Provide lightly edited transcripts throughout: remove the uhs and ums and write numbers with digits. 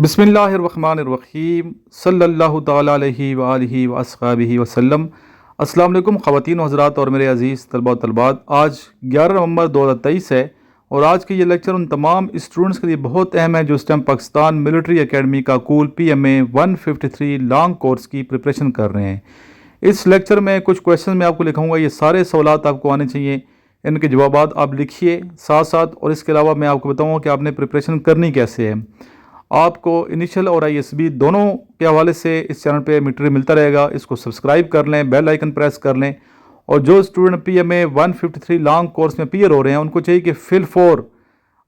बिस्मिल्लाहिर्रहमानिर्रहीम सल्लल्लाहु ताला अलैहि व आलिहि व अस्हाबिहि वसल्लम। अस्सलाम वालेकुम ख़वातीन व हज़रात और मेरे अज़ीज़ तलबा व तलबात। आज 11 नवंबर 2023 है और आज के ये लेक्चर उन तमाम स्टूडेंट्स के लिए बहुत अहम है जो इस टाइम पाकिस्तान मिलिट्री एकेडमी का कूल PMA 153 लॉन्ग कोर्स की प्रिपरेशन कर रहे हैं। इस लेक्चर में कुछ क्वेश्चन मैं आपको लिखाऊंगा, ये सारे सवालात आपको आने चाहिए, इनके जवाबात आप लिखिए साथ साथ। और इसके अलावा मैं आपको बताऊंगा कि आपने प्रिपरेशन करनी कैसे है। आपको इनिशियल और ISB दोनों के हवाले से इस चैनल पे मटेरियल मिलता रहेगा। इसको सब्सक्राइब कर लें, बेल आइकन प्रेस कर लें। और जो स्टूडेंट PMA 153 लॉन्ग कोर्स में क्लियर हो रहे हैं उनको चाहिए कि फिल 4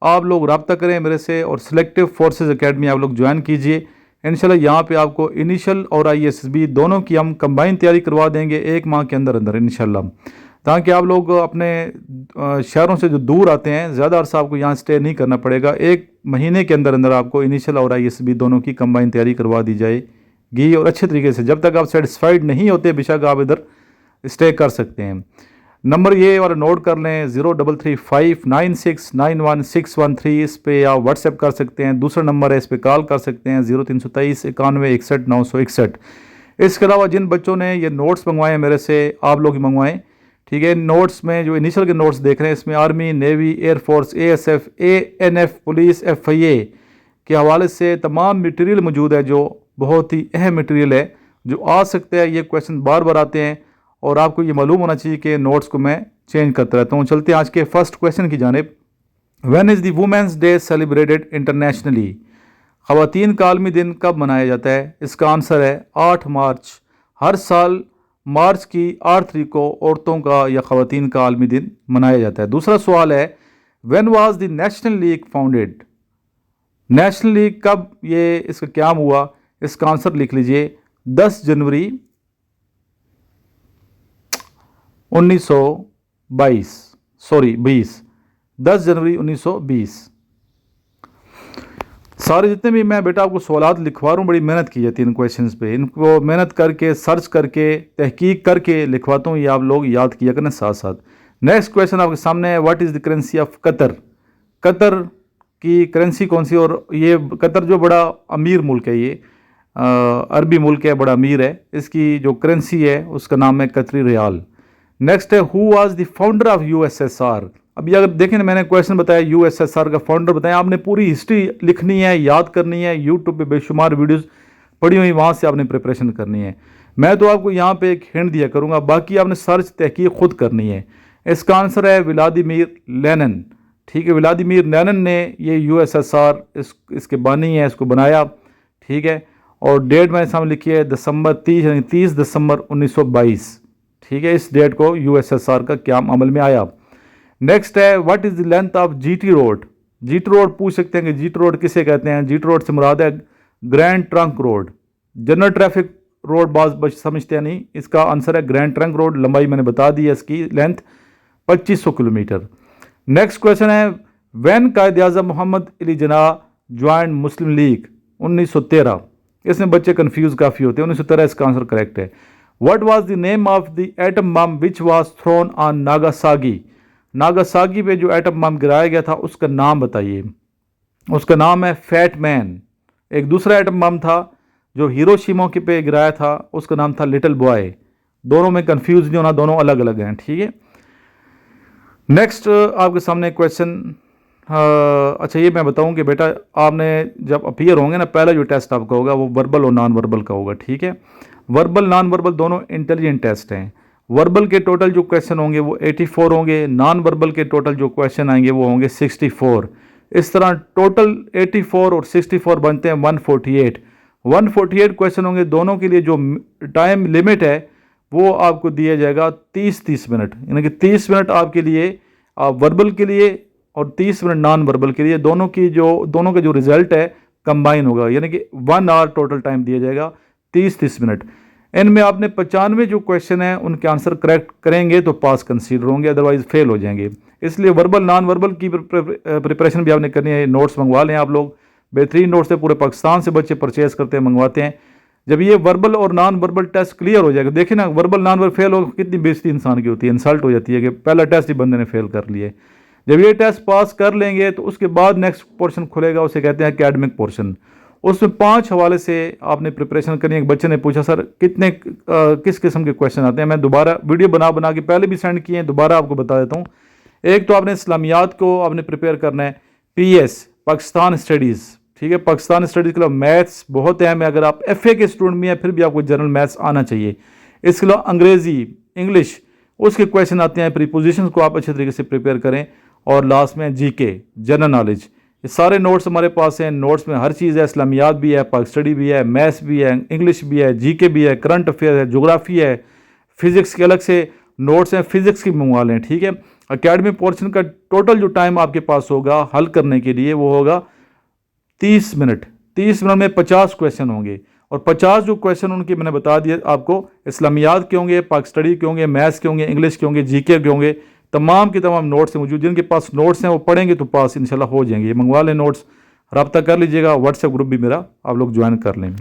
आप लोग रब्ता करें मेरे से और सिलेक्टिव फोर्सेस एकेडमी आप लोग ज्वाइन कीजिए। इंशाल्लाह यहाँ पे आपको इनिशियल और ISB दोनों की हम कंबाइन तैयारी करवा देंगे 1 माह के अंदर अंदर इंशाल्लाह, ताकि आप लोग अपने शहरों से जो दूर आते हैं ज़्यादा अरसा आपको यहाँ स्टे नहीं करना पड़ेगा। 1 महीने के अंदर अंदर आपको इनिशियल और ISB दोनों की कंबाइन तैयारी करवा दी जाएगी और अच्छे तरीके से। जब तक आप सेटिस्फाइड नहीं होते बेशक आप इधर स्टे कर सकते हैं। नंबर ये वाला नोट कर लें 033596916113, इस पे आप व्हाट्सएप कर सकते हैं। दूसरा नंबर है, इस पे कॉल कर सकते हैं 0323 91 61 961। इसके अलावा जिन बच्चों ने ये नोट्स मंगवाए हैं मेरे से, आप लोग ही मंगवाएं, ठीक है। नोट्स में जो इनिशियल के नोट्स देख रहे हैं इसमें army, navy, air force, ASF, ANF, police, FIA के हवाले से तमाम मटेरियल मौजूद है जो बहुत ही अहम मटेरियल है जो आ सकते हैं। ये क्वेश्चन बार बार आते हैं और आपको ये मालूम होना चाहिए कि नोट्स को मैं चेंज करता रहता हूँ। चलते हैं आज के फर्स्ट क्वेश्चन की जानिब। When is the women's day celebrated internationally? ख़वातीन का आलमी दिन कब मनाया जाता है? इसका आंसर है 8 मार्च। हर साल मार्च की 8 तारीख को औरतों का या ख़वातीन का आलमी दिन मनाया जाता है। दूसरा सवाल है, when was the national league founded? National league कब ये इसका क्याम हुआ? इसका आंसर लिख लीजिए 10 जनवरी 1922, सॉरी 20, 10 जनवरी 1920। सारे जितने भी मैं बेटा आपको सवालात लिखवा रहा हूँ, बड़ी मेहनत की जाती है इन क्वेश्चंस पे। इनको मेहनत करके सर्च करके तहकीक करके लिखवाता हूँ, ये आप लोग याद किया करें साथ साथ। नेक्स्ट क्वेश्चन आपके सामने है, what is the currency of Qatar? Qatar की करेंसी कौन सी? और ये कतर जो बड़ा अमीर मुल्क है, ये अरबी मुल्क है, बड़ा अमीर है। इसकी जो करेंसी है उसका नाम है कतरी रियाल। नेक्स्ट है, who was the founder of USSR? अभी अगर देखें ना, मैंने क्वेश्चन बताया USSR का फाउंडर बताया, आपने पूरी हिस्ट्री लिखनी है, याद करनी है। यूट्यूब पे बेशुमार वीडियोस पड़ी हुई, वहाँ से आपने प्रिपरेशन करनी है। मैं तो आपको यहाँ पे एक हिंट दिया करूँगा, बाकी आपने सर्च तहकीक खुद करनी है। इसका आंसर है व्लादिमीर लेनिन, ठीक है। व्लादिमीर लेनिन ने ये USSR इसके बानी है, इसको बनाया, ठीक है। और डेट मैंने सामने लिखी है दिसंबर 30, यानी 30 दिसंबर 1922, ठीक है। इस डेट को USSR का क्याम अमल में आया। नेक्स्ट है, what is the length of GT road? GT road पूछ सकते हैं कि GT रोड किसे कहते हैं? GT रोड से मुराद है grand trunk road. General traffic road बाज समझते हैं नहीं, इसका आंसर है ग्रैंड ट्रंक रोड। लंबाई मैंने बता दी है, इसकी लेंथ 2500 किलोमीटर। नेक्स्ट क्वेश्चन है, व्हेन कायद आज़म मोहम्मद अली जिन्ना ज्वाइन मुस्लिम लीग? 1913। इसमें बच्चे कंफ्यूज काफ़ी होते हैं, 1913 इसका आंसर करेक्ट है। What was the name of the atom bomb which was thrown on Nagasaki? Nagasaki पे जो एटम बम गिराया गया था उसका नाम बताइए। उसका नाम है फैट मैन। एक दूसरा एटम बम था जो हिरोशिमा के पे गिराया था, उसका नाम था लिटिल बॉय। दोनों में कंफ्यूज नहीं होना, दोनों अलग अलग हैं, ठीक है। नेक्स्ट आपके सामने क्वेश्चन, अच्छा ये मैं बताऊं कि बेटा आपने जब अपीयर होंगे ना, पहला जो टेस्ट आपका होगा वो वर्बल और नॉन वर्बल का होगा, ठीक है। वर्बल नॉन वर्बल दोनों इंटेलिजेंट टेस्ट हैं। वर्बल के टोटल जो क्वेश्चन होंगे वो 84 होंगे, नॉन वर्बल के टोटल जो क्वेश्चन आएंगे वो होंगे 64। इस तरह टोटल 84 और 64 बनते हैं 148। 148 क्वेश्चन होंगे। दोनों के लिए जो टाइम लिमिट है वो आपको दिया जाएगा 30 मिनट, यानी कि 30 मिनट आपके लिए वर्बल के लिए और 30 मिनट नॉन वर्बल के लिए। दोनों का जो रिजल्ट है कंबाइन होगा, यानी कि 1 आवर टोटल टाइम दिया जाएगा, 30 मिनट। इनमें आपने 95 जो क्वेश्चन हैं उनके आंसर करेक्ट करेंगे तो पास कंसीडर होंगे, अदरवाइज फेल हो जाएंगे। इसलिए वर्बल नॉन वर्बल की प्रिपरेशन भी आपने करनी है। नोट्स मंगवा लें आप लोग, बेहतरीन नोट्स है, पूरे पाकिस्तान से बच्चे परचेज करते हैं, मंगवाते हैं। जब ये वर्बल और नॉन वर्बल टेस्ट क्लियर हो जाएगा, देखिए ना, वर्बल नॉन वर्बल फेल हो कितनी बेइज्जती इंसान की होती है, इंसल्ट हो जाती है कि पहला टेस्ट ही बंदे ने फेल कर लिए। जब ये टेस्ट पास कर लेंगे तो उसके बाद नेक्स्ट पोर्शन खुलेगा, उसे कहते हैं एकेडमिक पोर्शन। उसमें 5 हवाले से आपने प्रिपरेशन करनी है। एक बच्चे ने पूछा सर कितने किस किस्म के क्वेश्चन आते हैं, मैं दोबारा वीडियो बना के पहले भी सेंड किए हैं, दोबारा आपको बता देता हूँ। एक तो आपने इस्लामियात को आपने प्रिपेयर करना है, PS पाकिस्तान स्टडीज़, ठीक है, पाकिस्तान स्टडीज़ के अलावा मैथ्स बहुत अहम है। अगर आप FA के स्टूडेंट भी हैं फिर भी आपको जनरल मैथ्स आना चाहिए। इसके अलावा अंग्रेज़ी, इंग्लिश, उसके क्वेश्चन आते हैं, प्रीपोजिशंस को आप अच्छे तरीके से प्रिपेयर करें। और लास्ट में GK जनरल नॉलेज, ये सारे नोट्स हमारे पास हैं। नोट्स में हर चीज़ है, इस्लामियात भी है, पाक स्टडी भी है, मैथ्स भी है, इंग्लिश भी है, GK भी है, करंट अफेयर है, जोग्राफी है, फिज़िक्स के अलग से नोट्स हैं, फिज़िक्स की मंगवा लें, ठीक है। अकेडमी पोर्शन का टोटल जो टाइम आपके पास होगा हल करने के लिए वो होगा 30 मिनट। 30 मिनट में 50 क्वेश्चन होंगे और 50 जो क्वेश्चन उनके मैंने बता दिए आपको, इस्लामियात के होंगे, पाक स्टडी के होंगे, मैथ्स के होंगे, इंग्लिश के होंगे, GK के होंगे। तमाम के तमाम नोट्स हैं मौजूद, जिनके पास नोट्स हैं वो पढ़ेंगे तो पास इंशाल्लाह हो जाएंगे। ये मंगवा लें नोट्स, रब्ता कर लीजिएगा। व्हाट्सएप ग्रुप भी मेरा आप लोग ज्वाइन कर लें।